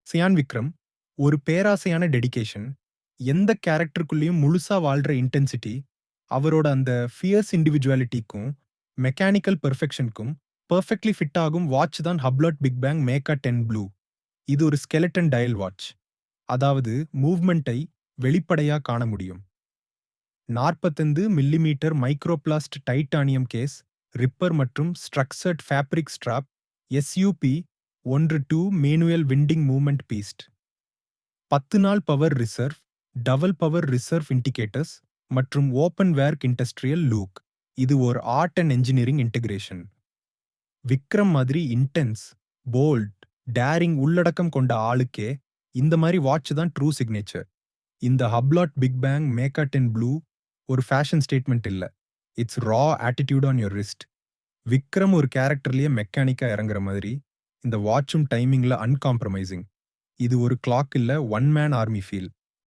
சியான் விக்ரம் ஒரு பேராசையான டெடிகேஷன், எந்த கேரக்டருக்குள்ளேயும் முழுசா வாழ்ற இன்டென்சிட்டி, அவரோட அந்த ஃபியர்ஸ் இண்டிவிஜுவாலிட்டிக்கும் மெக்கானிக்கல் பெர்ஃபெக்ஷனுக்கும் பெர்ஃபெக்ட்லி ஃபிட் ஆகும் வாட்ச் தான் ஹப்லாட் பிக் பேங் மேக்கா 10 ப்ளூ. இது ஒரு ஸ்கெலட்டன் டயல் வாட்ச். அதாவது மூவ்மெண்ட்டை வெளிப்படையா காண முடியும். 45 millimetre microblast titanium case, rubber மற்றும் structured fabric strap, S U B 1-2 manual winding movement beast. 10 நாள் power reserve, double power reserve indicators மற்றும் ஓப்பன் வேர்க் இண்டஸ்ட்ரியல் லூக். இது ஒரு art and engineering integration. Vikram மாதிரி இன்டென்ஸ், போல்ட், டேரிங் உள்ளடக்கம் கொண்ட ஆளுக்கே இந்த மாதிரி வாட்ச் தான் ட்ரூ சிக்னேச்சர். இந்த Hublot Big Bang Meca 10 blue ஒரு ஃபேஷன் ஸ்டேட்மெண்ட் இல்ல. It's raw attitude on your wrist. Vikram ஒரு கேரக்டர்லயே மெக்கானிக்கா இறங்குற மாதிரி இந்த வாட்சும் டைமிங்ல அன்காம்ப்ரமைசிங். இது ஒரு கிளாக் இல்ல, ஒன் மேன் ஆர்மி ஃபீல்.